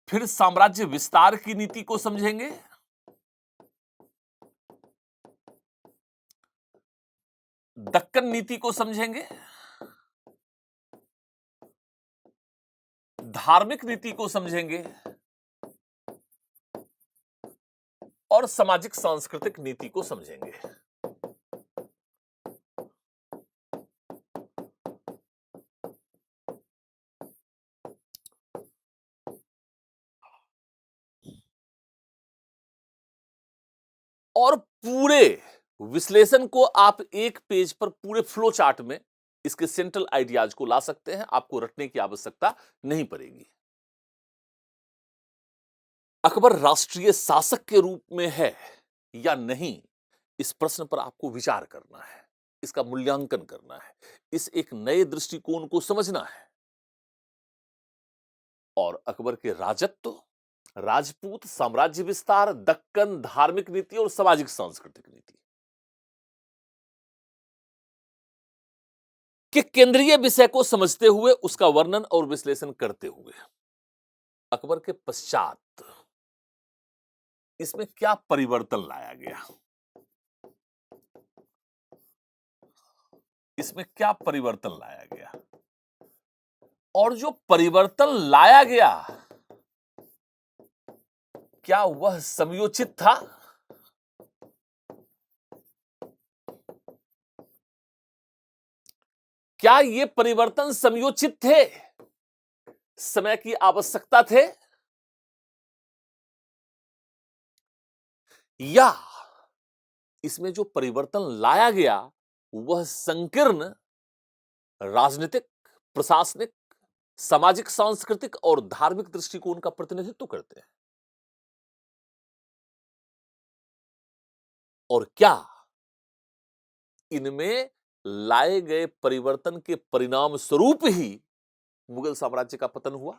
फिर साम्राज्य विस्तार की नीति को समझेंगे, दक्कन नीति को समझेंगे, धार्मिक नीति को समझेंगे और सामाजिक सांस्कृतिक नीति को समझेंगे। और पूरे विश्लेषण को आप एक पेज पर पूरे फ्लो चार्ट में इसके सेंट्रल आइडियाज को ला सकते हैं, आपको रटने की आवश्यकता नहीं पड़ेगी। अकबर राष्ट्रीय शासक के रूप में है या नहीं, इस प्रश्न पर आपको विचार करना है, इसका मूल्यांकन करना है, इस एक नए दृष्टिकोण को समझना है। और अकबर के राजत्व, राजपूत, साम्राज्य विस्तार, दक्कन, धार्मिक नीति और सामाजिक सांस्कृतिक नीति के केंद्रीय विषय को समझते हुए उसका वर्णन और विश्लेषण करते हुए अकबर के पश्चात इसमें क्या परिवर्तन लाया गया, इसमें क्या परिवर्तन लाया गया, और जो परिवर्तन लाया गया क्या वह समयोचित था, क्या ये परिवर्तन समयोचित थे, समय की आवश्यकता थे, या इसमें जो परिवर्तन लाया गया वह संकीर्ण राजनीतिक, प्रशासनिक, सामाजिक, सांस्कृतिक और धार्मिक दृष्टिकोण का प्रतिनिधित्व करते हैं। और क्या इनमें लाए गए परिवर्तन के परिणाम स्वरूप ही मुगल साम्राज्य का पतन हुआ?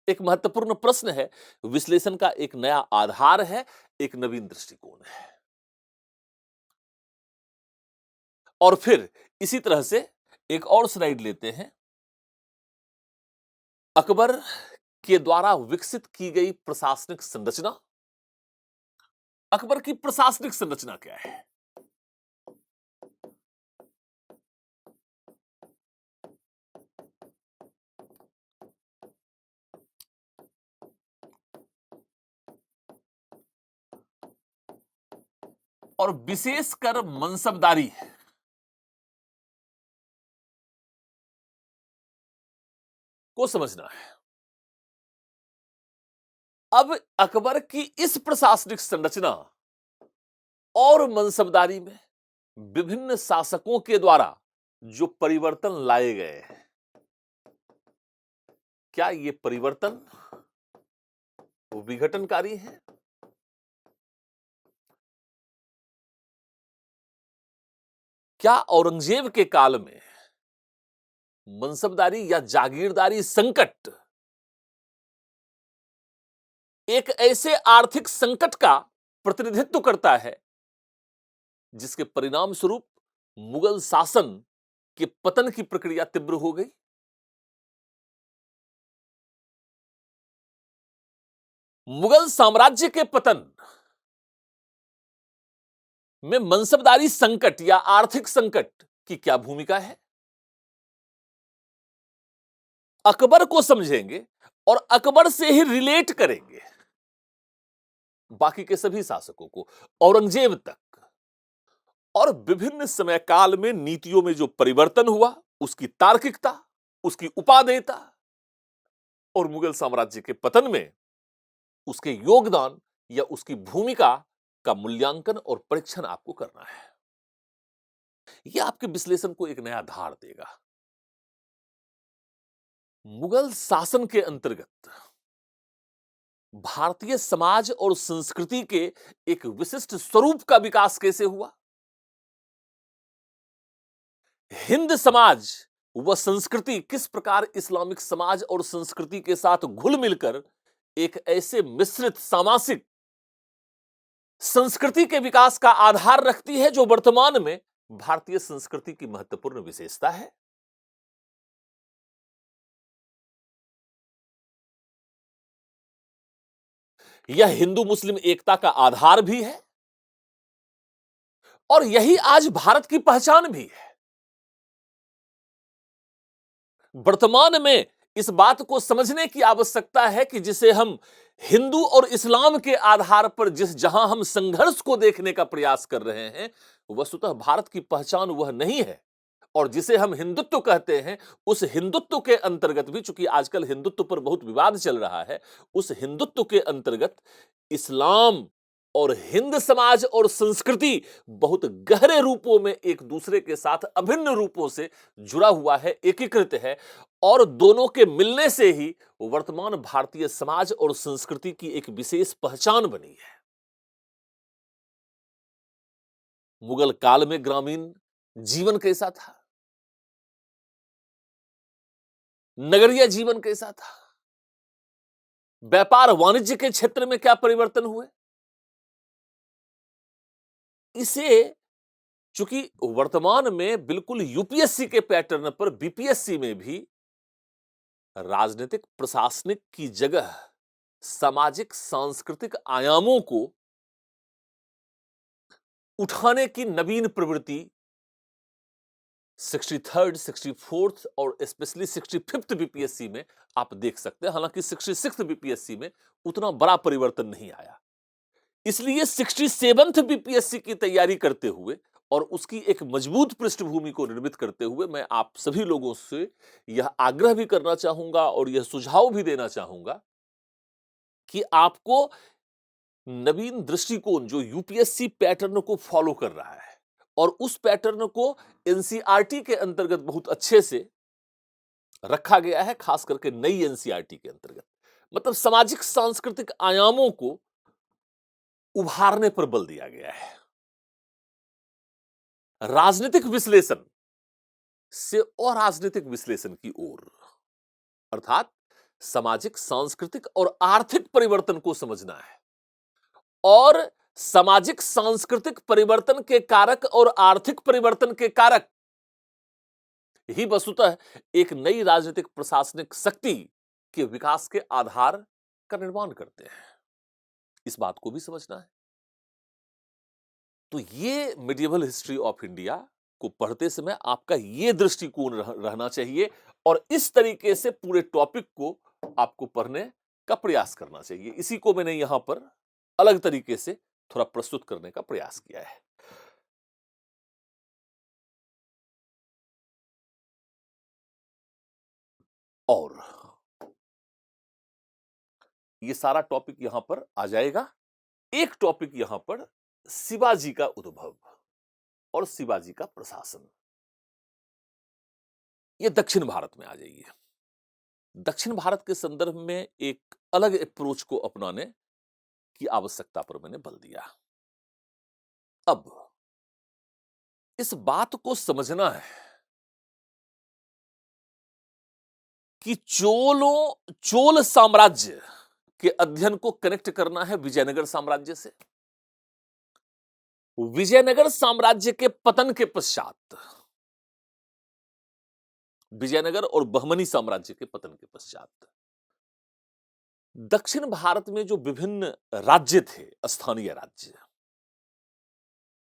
एक महत्वपूर्ण प्रश्न है, विश्लेषण का एक नया आधार है, एक नवीन दृष्टिकोण है। और फिर इसी तरह से एक और स्लाइड लेते हैं, अकबर के द्वारा विकसित की गई प्रशासनिक संरचना। अकबर की प्रशासनिक संरचना क्या है? और विशेषकर मनसबदारी को समझना है। अब अकबर की इस प्रशासनिक संरचना और मनसबदारी में विभिन्न शासकों के द्वारा जो परिवर्तन लाए गए हैं, क्या ये परिवर्तन विघटनकारी है? क्या औरंगजेब के काल में मनसबदारी या जागीरदारी संकट एक ऐसे आर्थिक संकट का प्रतिनिधित्व करता है जिसके परिणाम स्वरूप मुगल शासन के पतन की प्रक्रिया तीव्र हो गई? मुगल साम्राज्य के पतन में मनसबदारी संकट या आर्थिक संकट की क्या भूमिका है? अकबर को समझेंगे और अकबर से ही रिलेट करेंगे बाकी के सभी शासकों को, औरंगजेब तक। और विभिन्न समय काल में नीतियों में जो परिवर्तन हुआ, उसकी तार्किकता, उसकी उपादेयता और मुगल साम्राज्य के पतन में उसके योगदान या उसकी भूमिका का मूल्यांकन और परीक्षण आपको करना है। यह आपके विश्लेषण को एक नया धार देगा। मुगल शासन के अंतर्गत भारतीय समाज और संस्कृति के एक विशिष्ट स्वरूप का विकास कैसे हुआ? हिंद समाज व संस्कृति किस प्रकार इस्लामिक समाज और संस्कृति के साथ घुल मिलकर एक ऐसे मिश्रित सामासिक संस्कृति के विकास का आधार रखती है जो वर्तमान में भारतीय संस्कृति की महत्वपूर्ण विशेषता है। यह हिंदू मुस्लिम एकता का आधार भी है और यही आज भारत की पहचान भी है। वर्तमान में इस बात को समझने की आवश्यकता है कि जिसे हम हिंदू और इस्लाम के आधार पर जहां हम संघर्ष को देखने का प्रयास कर रहे हैं, वस्तुतः भारत की पहचान वह नहीं है। और जिसे हम हिंदुत्व कहते हैं, उस हिंदुत्व के अंतर्गत भी, चूंकि आजकल हिंदुत्व पर बहुत विवाद चल रहा है, उस हिंदुत्व के अंतर्गत इस्लाम और हिंद समाज और संस्कृति बहुत गहरे रूपों में एक दूसरे के साथ अभिन्न रूपों से जुड़ा हुआ है, एकीकृत है और दोनों के मिलने से ही वर्तमान भारतीय समाज और संस्कृति की एक विशेष पहचान बनी है। मुगल काल में ग्रामीण जीवन कैसा था? नगरीय जीवन कैसा था? व्यापार वाणिज्य के क्षेत्र में क्या परिवर्तन हुए? इसे चूंकि वर्तमान में बिल्कुल यूपीएससी के पैटर्न पर बीपीएससी में भी राजनीतिक प्रशासनिक की जगह सामाजिक सांस्कृतिक आयामों को उठाने की नवीन प्रवृत्ति 63rd, 64th और स्पेशली 65th बीपीएससी में आप देख सकते हैं। हालांकि 66th बीपीएससी में उतना बड़ा परिवर्तन नहीं आया। इसलिए 67th बीपीएससी की तैयारी करते हुए और उसकी एक मजबूत पृष्ठभूमि को निर्मित करते हुए मैं आप सभी लोगों से यह आग्रह भी करना चाहूंगा और यह सुझाव भी देना चाहूंगा कि आपको नवीन दृष्टिकोण जो यूपीएससी पैटर्न को फॉलो कर रहा है और उस पैटर्न को एनसीईआरटी के अंतर्गत बहुत अच्छे से रखा गया है, खास करके नई एनसीईआरटी के अंतर्गत, मतलब सामाजिक सांस्कृतिक आयामों को उभारने पर बल दिया गया है। राजनीतिक विश्लेषण से अराजनीतिक विश्लेषण की ओर, अर्थात सामाजिक सांस्कृतिक और आर्थिक परिवर्तन को समझना है और सामाजिक सांस्कृतिक परिवर्तन के कारक और आर्थिक परिवर्तन के कारक ही वस्तुतः एक नई राजनीतिक प्रशासनिक शक्ति के विकास के आधार का निर्माण करते हैं। इस बात को भी समझना है। तो ये मिडिएवल हिस्ट्री ऑफ इंडिया को पढ़ते समय आपका ये दृष्टिकोण रहना चाहिए और इस तरीके से पूरे टॉपिक को आपको पढ़ने का प्रयास करना चाहिए। इसी को मैंने यहां पर अलग तरीके से थोड़ा प्रस्तुत करने का प्रयास किया है। और ये सारा टॉपिक यहां पर आ जाएगा। एक टॉपिक यहां पर शिवाजी का उद्भव और शिवाजी का प्रशासन, ये दक्षिण भारत में आ जाइए। दक्षिण भारत के संदर्भ में एक अलग अप्रोच को अपनाने की आवश्यकता पर मैंने बल दिया। अब इस बात को समझना है कि चोल साम्राज्य के अध्ययन को कनेक्ट करना है विजयनगर साम्राज्य से। विजयनगर साम्राज्य के पतन के पश्चात, विजयनगर और बहमनी साम्राज्य के पतन के पश्चात दक्षिण भारत में जो विभिन्न राज्य थे, स्थानीय राज्य,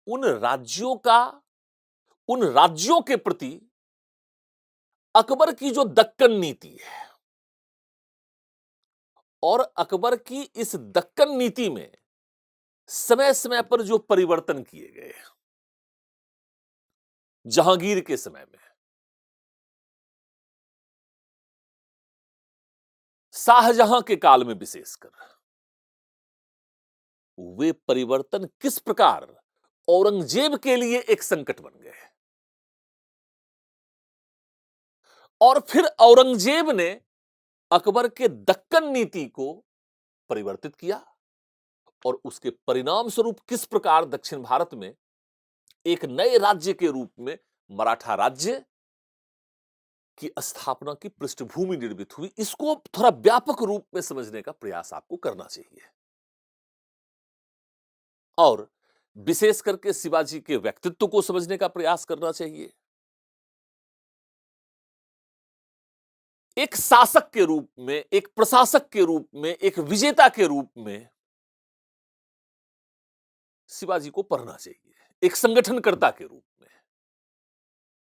उन राज्यों के प्रति अकबर की जो दक्कन नीति है और अकबर की इस दक्कन नीति में समय समय पर जो परिवर्तन किए गए, जहांगीर के समय में, शाहजहां के काल में विशेषकर, वे परिवर्तन किस प्रकार औरंगजेब के लिए एक संकट बन गए और फिर औरंगजेब ने अकबर के दक्कन नीति को परिवर्तित किया और उसके परिणाम स्वरूप किस प्रकार दक्षिण भारत में एक नए राज्य के रूप में मराठा राज्य की स्थापना की पृष्ठभूमि निर्मित हुई, इसको थोड़ा व्यापक रूप में समझने का प्रयास आपको करना चाहिए। और विशेष करके शिवाजी के व्यक्तित्व को समझने का प्रयास करना चाहिए। एक शासक के रूप में, एक प्रशासक के रूप में, एक विजेता के रूप में शिवाजी को पढ़ना चाहिए। एक संगठनकर्ता के रूप में,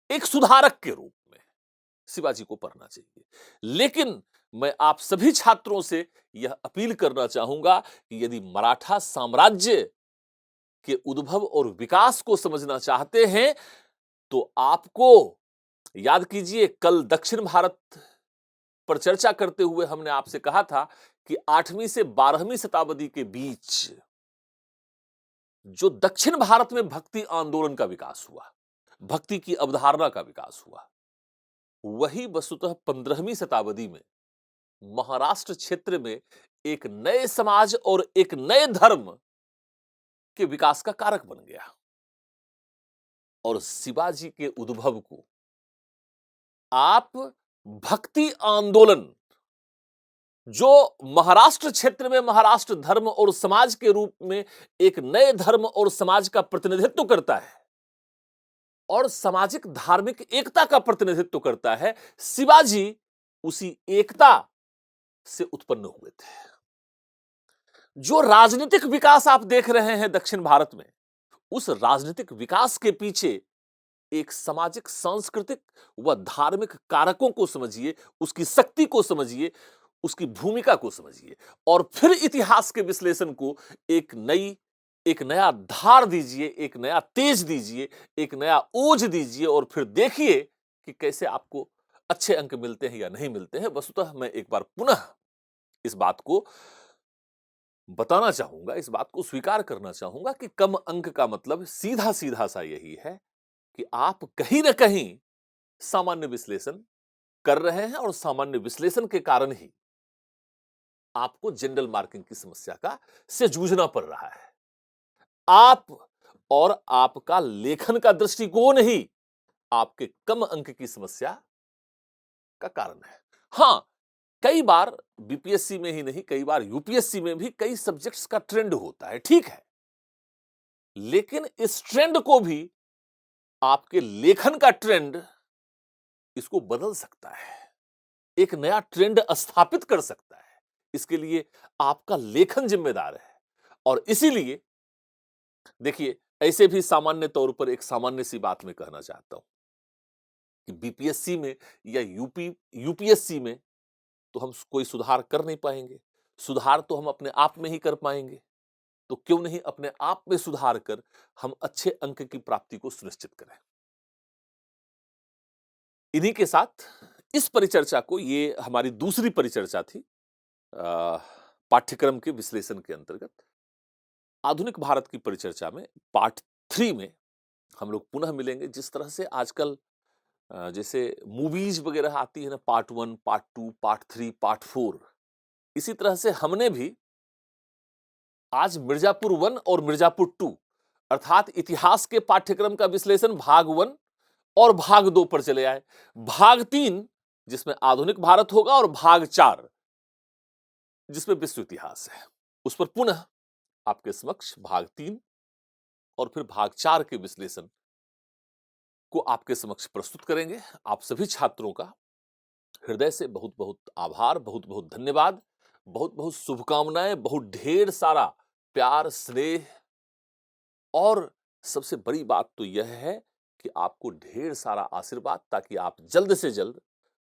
एक सुधारक के रूप में शिवाजी को पढ़ना चाहिए। लेकिन मैं आप सभी छात्रों से यह अपील करना चाहूंगा कि यदि मराठा साम्राज्य के उद्भव और विकास को समझना चाहते हैं तो आपको याद कीजिए, कल दक्षिण भारत पर चर्चा करते हुए हमने आपसे कहा था कि 8वीं से 12वीं शताब्दी के बीच जो दक्षिण भारत में भक्ति आंदोलन का विकास हुआ, भक्ति की अवधारणा का विकास हुआ, वही वस्तुतः 15वीं शताब्दी में महाराष्ट्र क्षेत्र में एक नए समाज और एक नए धर्म के विकास का कारक बन गया। और शिवाजी के उद्भव को आप भक्ति आंदोलन, जो महाराष्ट्र क्षेत्र में महाराष्ट्र धर्म और समाज के रूप में एक नए धर्म और समाज का प्रतिनिधित्व करता है और सामाजिक धार्मिक एकता का प्रतिनिधित्व करता है, शिवाजी उसी एकता से उत्पन्न हुए थे। जो राजनीतिक विकास आप देख रहे हैं दक्षिण भारत में, उस राजनीतिक विकास के पीछे एक सामाजिक, सांस्कृतिक व धार्मिक कारकों को समझिए, उसकी शक्ति को समझिए, उसकी भूमिका को समझिए और फिर इतिहास के विश्लेषण को एक नया धार दीजिए, एक नया तेज दीजिए, एक नया ओज दीजिए और फिर देखिए कि कैसे आपको अच्छे अंक मिलते हैं या नहीं मिलते हैं। वस्तुतः मैं एक बार पुनः इस बात को बताना चाहूंगा, इस बात को स्वीकार करना चाहूंगा कि कम अंक का मतलब सीधा सीधा सा यही है कि आप कहीं ना कहीं सामान्य विश्लेषण कर रहे हैं और सामान्य विश्लेषण के कारण ही आपको जनरल मार्किंग की समस्या से जूझना पड़ रहा है। आप और आपका लेखन का दृष्टिकोण ही आपके कम अंक की समस्या का कारण है। हां, कई बार बीपीएससी में ही नहीं, कई बार यूपीएससी में भी कई सब्जेक्ट्स का ट्रेंड होता है, ठीक है, लेकिन इस ट्रेंड को भी आपके लेखन का ट्रेंड इसको बदल सकता है, एक नया ट्रेंड स्थापित कर सकता है। इसके लिए आपका लेखन जिम्मेदार है। और इसीलिए देखिए, ऐसे भी सामान्य तौर पर एक सामान्य सी बात मैं कहना चाहता हूं कि बीपीएससी में या यूपीएससी में तो हम कोई सुधार कर नहीं पाएंगे। सुधार तो हम अपने आप में ही कर पाएंगे। तो क्यों नहीं अपने आप में सुधार कर हम अच्छे अंक की प्राप्ति को सुनिश्चित करें। इन्हीं के साथ इस परिचर्चा को, ये हमारी दूसरी परिचर्चा थी पाठ्यक्रम के विश्लेषण के अंतर्गत। आधुनिक भारत की परिचर्चा में पार्ट 3 में हम लोग पुनः मिलेंगे। जिस तरह से आजकल जैसे मूवीज वगैरह आती है ना, पार्ट 1, पार्ट 2, पार्ट 3, पार्ट 4, इसी तरह से हमने भी आज मिर्जापुर 1 और मिर्जापुर 2 अर्थात इतिहास के पाठ्यक्रम का विश्लेषण भाग 1 और भाग 2 पर चले आए। भाग 3 जिसमें आधुनिक भारत होगा और भाग 4 जिसमें विश्व इतिहास है, उस पर पुनः आपके समक्ष भाग 3 और फिर भाग 4 के विश्लेषण को आपके समक्ष प्रस्तुत करेंगे। आप सभी छात्रों का हृदय से बहुत बहुत आभार, बहुत बहुत धन्यवाद, बहुत बहुत शुभकामनाएं, बहुत ढेर सारा प्यार, स्नेह और सबसे बड़ी बात तो यह है कि आपको ढेर सारा आशीर्वाद, ताकि आप जल्द से जल्द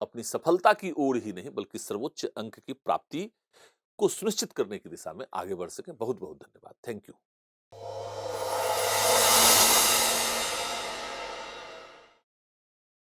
अपनी सफलता की ओर ही नहीं बल्कि सर्वोच्च अंक की प्राप्ति को सुनिश्चित करने की दिशा में आगे बढ़ सकें। बहुत बहुत धन्यवाद। Thank you.